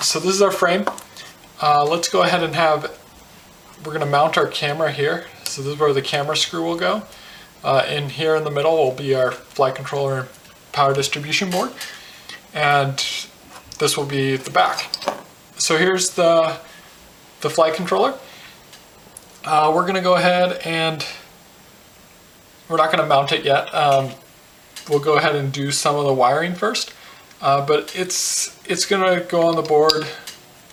so this is our frame. Let's go ahead and we're going to mount our camera here. So this is where the camera screw will go. And here in the middle will be our flight controller and power distribution board. And this will be the back. So here's the flight controller. We're going to go ahead and we're not going to mount it yet. We'll go ahead and do some of the wiring first. But it's going to go on the board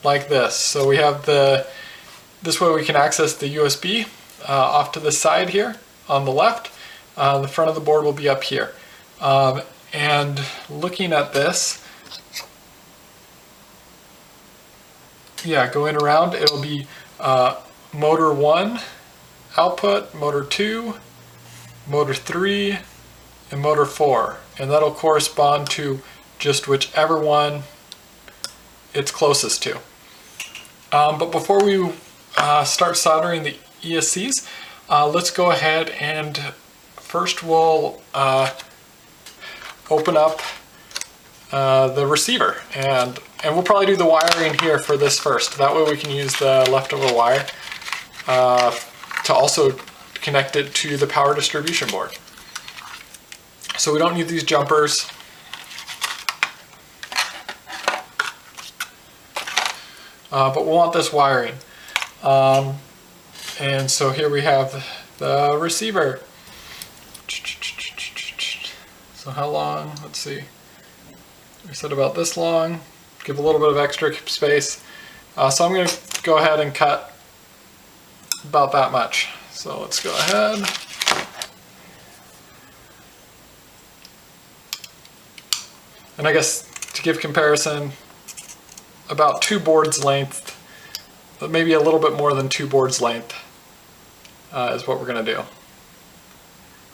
like this. So we have this way we can access the USB off to the side here on the left. The front of the board will be up here. And looking at this, going around, it'll be motor 1 output, motor 2, motor 3, and motor 4. And that'll correspond to just whichever one it's closest to. But before we start soldering the ESCs, let's go ahead and first we'll open up the receiver, and we'll probably do the wiring here for this first. That way we can use the leftover wire to also connect it to the power distribution board. So we don't need these jumpers. But we'll want this wiring. And so here we have the receiver. So how long? Let's see. We said about this long. Give a little bit of extra space. So I'm going to go ahead and cut about that much. So let's go ahead. And I guess to give comparison, about 2 boards length, but maybe a little bit more than 2 boards length is what we're going to do.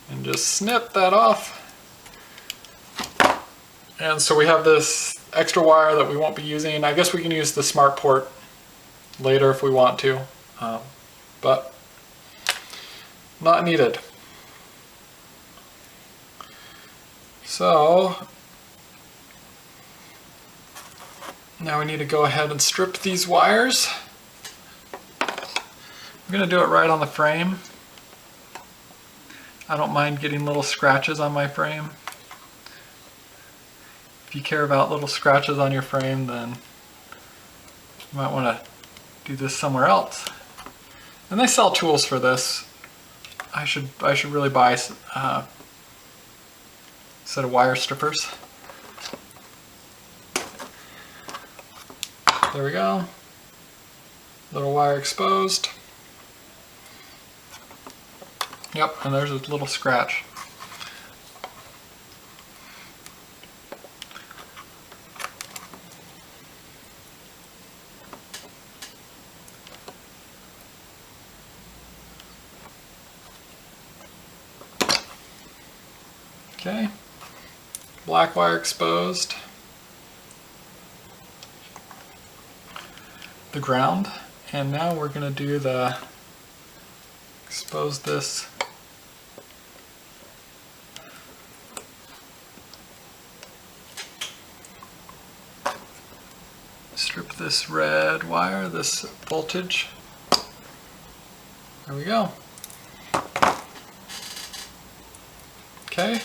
And just snip that off. And so we have this extra wire that we won't be using. I guess we can use the smart port later if we want to, but not needed. So now we need to go ahead and strip these wires. I'm going to do it right on the frame. I don't mind getting little scratches on my frame. If you care about little scratches on your frame, then you might want to do this somewhere else. And they sell tools for this. I should really buy a set of wire strippers. There we go. Little wire exposed. Yep, and there's a little scratch. Okay, black wire exposed. The ground, and now we're going to do expose this strip this red wire, this voltage. There we go. Okay,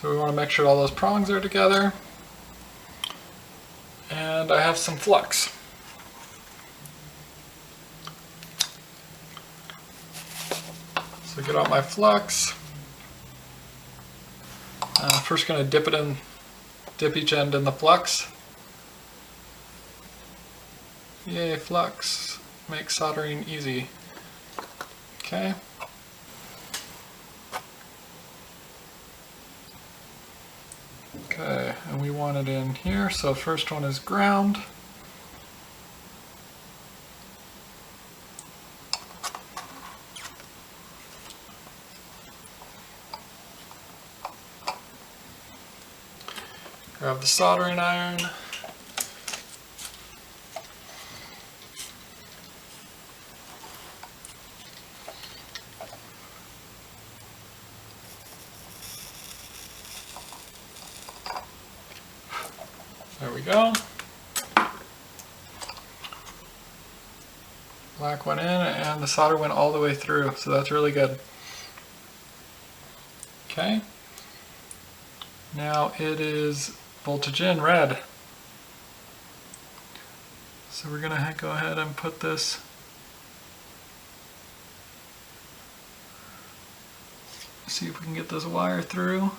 so we want to make sure all those prongs are together, and I have some flux. So get out my flux. First going to dip each end in the flux. Yay, flux makes soldering easy. Okay. Okay, and we want it in here, so first one is ground. Grab the soldering iron. There we go. Black went in and the solder went all the way through, so that's really good. Okay. Now it is voltage in, red. So we're gonna go ahead and put this see if we can get this wire through.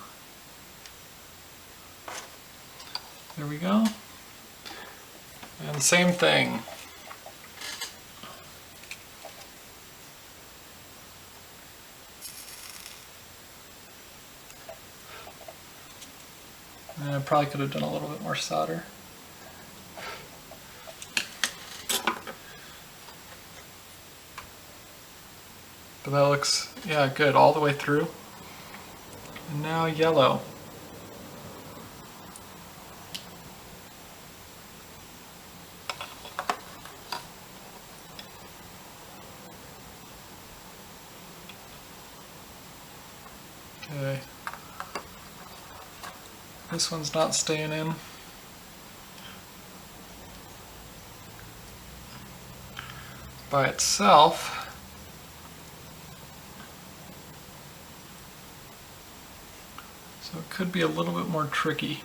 There we go. And same thing. And I probably could have done a little bit more solder. But that looks, yeah, good all the way through. And now yellow. Okay. This one's not staying in. By itself. So it could be a little bit more tricky.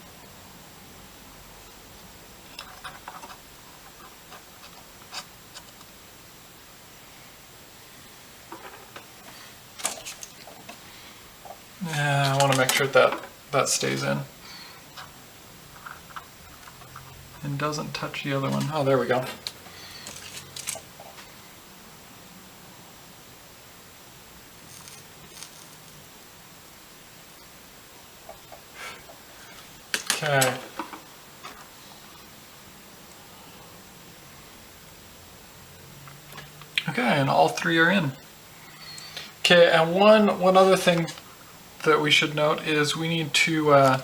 Yeah, I want to make sure that stays in. And doesn't touch the other one. Oh, there we go. Okay. Okay, and all three are in. Okay, and one other thing that we should note is we need to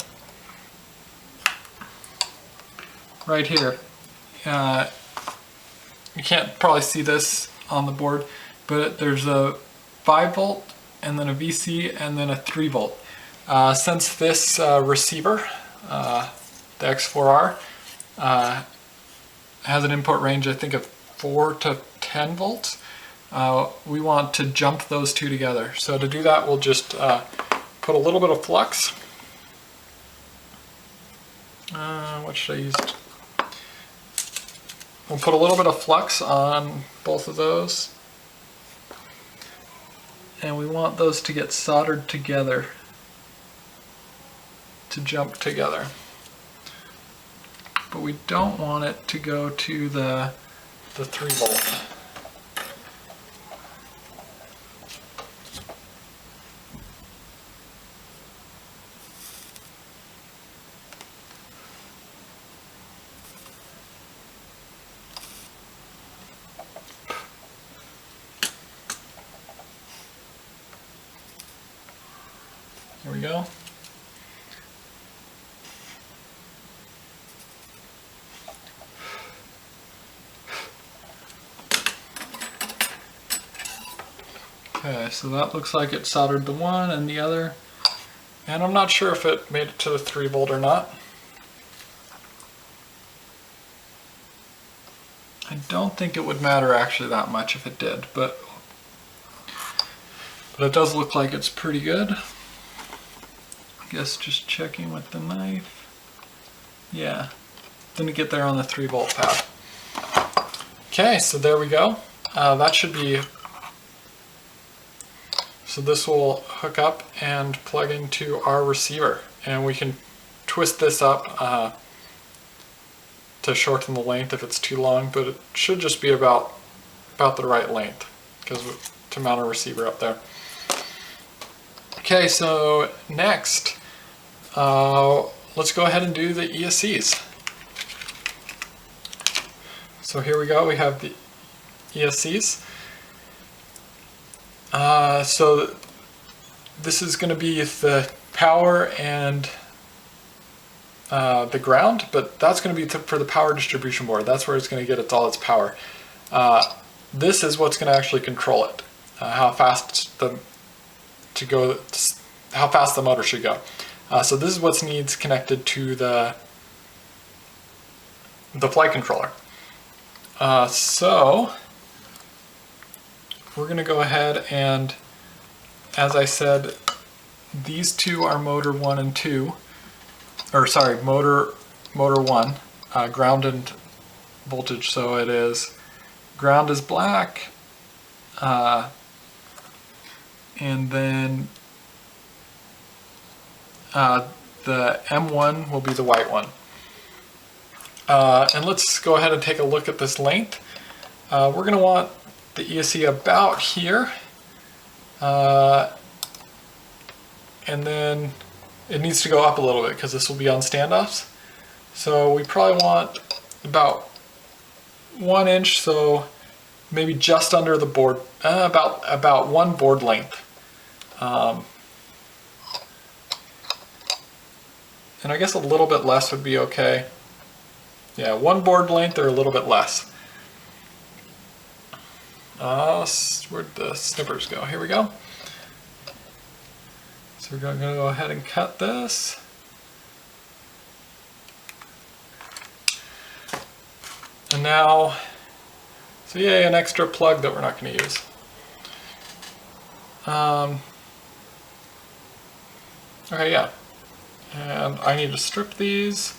right here. You can't probably see this on the board, but there's a 5 volt and then a VC and then a 3 volt. Since this receiver, the X4R, has an input range I think of 4 to 10 volts, we want to jump those two together. So to do that, we'll just put a little bit of flux. What should I use? We'll put a little bit of flux on both of those. And we want those to get soldered together, to jump together. But we don't want it to go to the 3 volt. Here we go. Okay, so that looks like it soldered the one and the other. And I'm not sure if it made it to the 3 volt or not. I don't think it would matter actually that much if it did, but it does look like it's pretty good. I guess just checking with the knife. Yeah, didn't get there on the 3 volt pad. Okay, so there we go. That should be, so this will hook up and plug into our receiver, and we can twist this up to shorten the length if it's too long, but it should just be about the right length to mount a receiver up there. Okay, so next, let's go ahead and do the ESCs. So here we go, we have the ESCs. So this is going to be the power and the ground, but that's going to be for the power distribution board. That's where it's going to get all its power. This is what's going to actually control it, how fast the motor should go. So this is what needs connected to the flight controller. So we're going to go ahead and, as I said, these two are motor 1 and 2, or sorry, motor 1, ground and voltage, so it is ground is black, and then the M1 will be the white one. And let's go ahead and take a look at this length. We're going to want the ESC about here, and then it needs to go up a little bit because this will be on standoffs. So we probably want about 1 inch, so maybe just under the board, about 1 board length. And I guess a little bit less would be okay. Yeah, 1 board length or a little bit less. Where'd the snippers go? Here we go. So we're going to go ahead and cut this. And now, so yay, an extra plug that we're not going to use. Okay, yeah. And I need to strip these.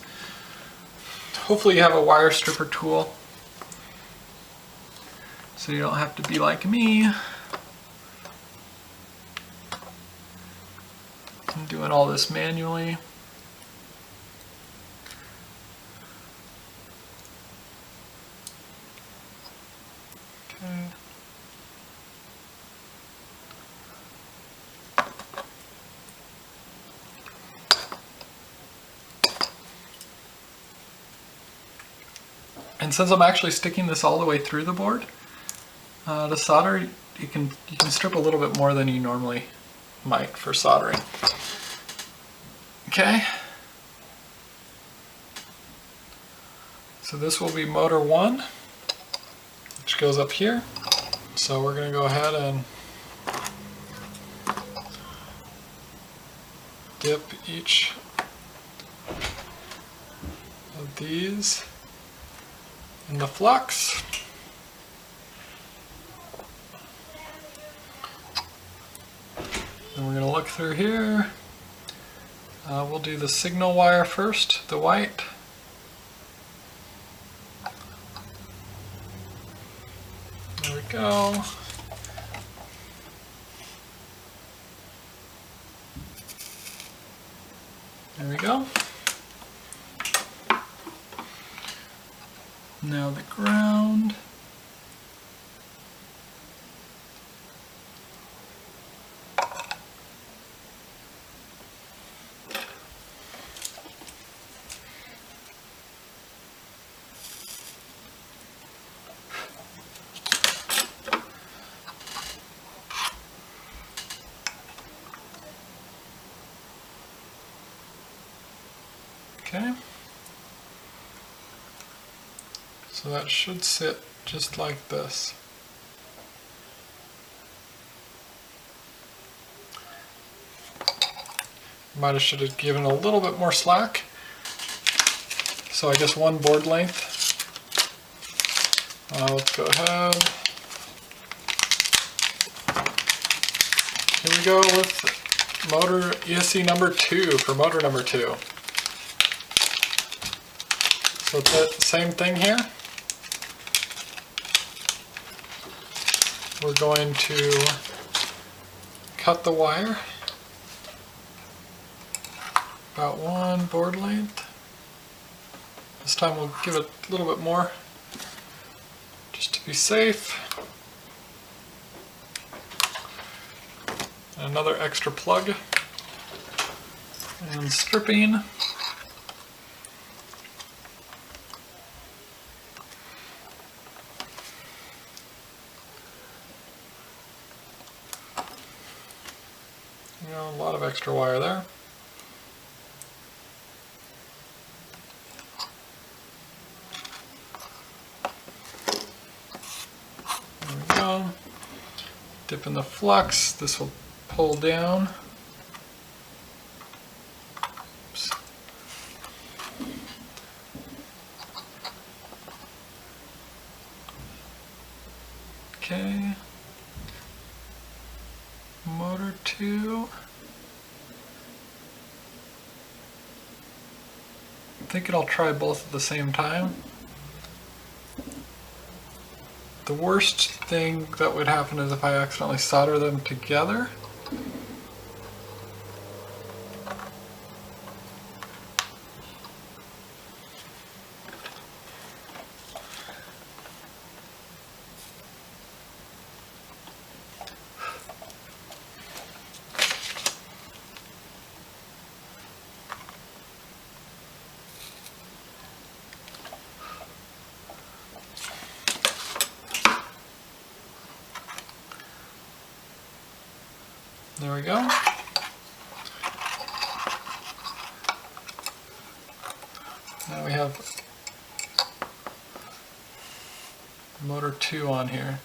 Hopefully you have a wire stripper tool, so you don't have to be like me. I'm doing all this manually. Okay. And since I'm actually sticking this all the way through the board, to solder, you can strip a little bit more than you normally might for soldering. Okay. So this will be motor 1, which goes up here. So we're going to go ahead and dip each of these in the flux. Then we're going to look through here. We'll do the signal wire first, the white. There we go. There we go. Now the ground. Okay. So that should sit just like this. Should have given a little bit more slack. So I guess 1 board length. Let's go ahead. Here we go with motor ESC number 2 for motor number 2. So it's the same thing here. We're going to cut the wire about 1 board length. This time we'll give it a little bit more just to be safe. And another extra plug and stripping. A lot of extra wire there. There we go. Dip in the flux. This will pull down. Oops. Okay. 2. I'm thinking I'll try both at the same time. The worst thing that would happen is if I accidentally solder them together. There we go. Now we have motor 2 on here.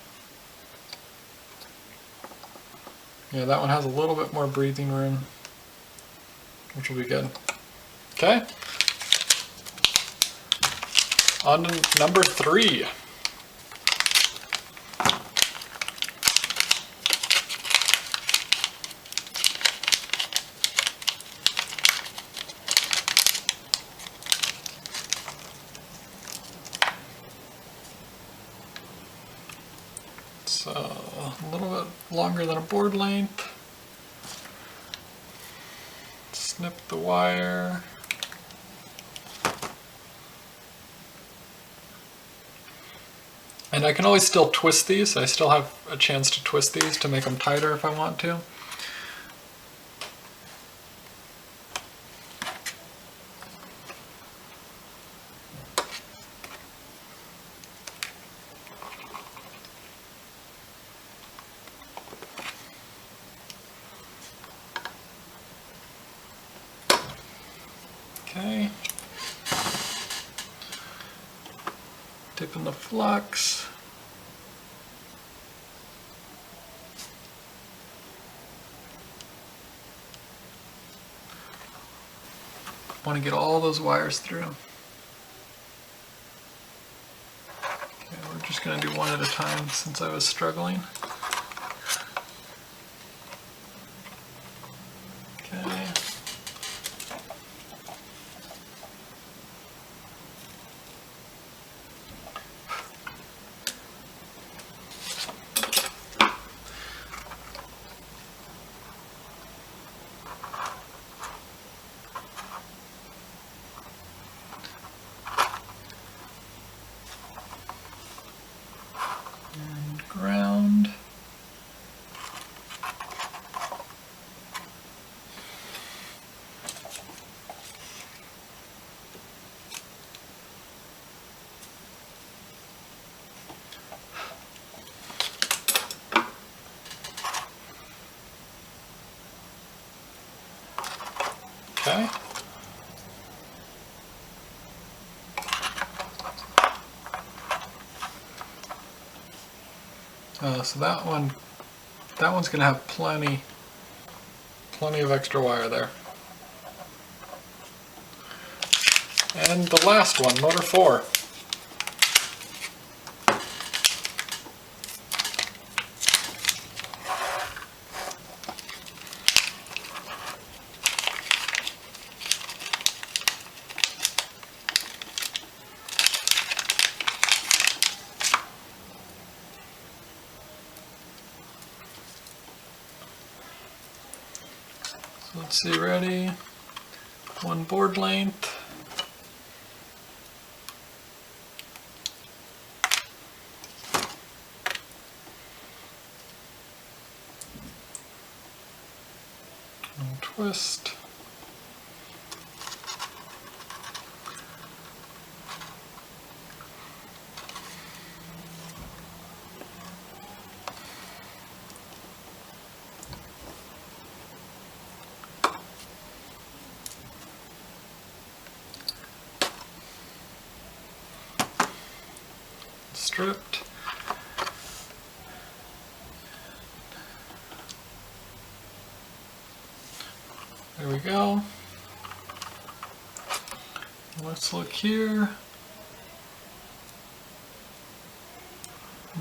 Yeah, that one has a little bit more breathing room, which will be good. Okay. On to number 3. So a little bit longer than a board length. Snip the wire. And I can always still twist these. I still have a chance to twist these to make them tighter if I want to. Okay. Dip in the flux. Want to get all those wires through. Okay, we're just going to do one at a time since I was struggling. Okay. And ground. Okay. So that one's going to have plenty of extra wire there. And the last one, motor 4. Let's see, ready? One board length. And twist. Stripped. There we go. Let's look here.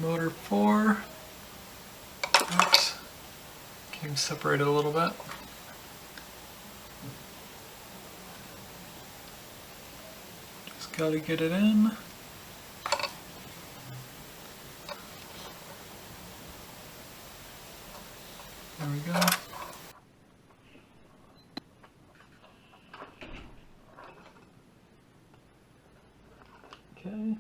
Motor 4. Oops. You can separate it a little bit. Just gotta get it in. There we go. Okay.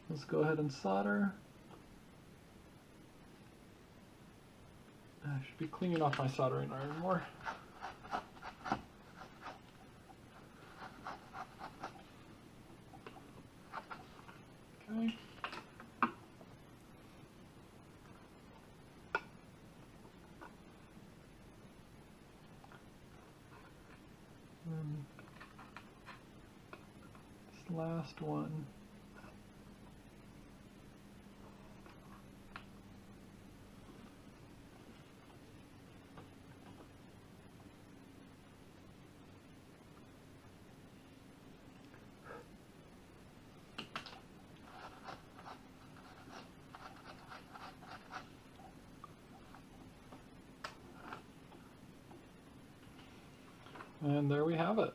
Let's go ahead and solder. I should be cleaning off my soldering iron more. Okay. This last one. And there we have it.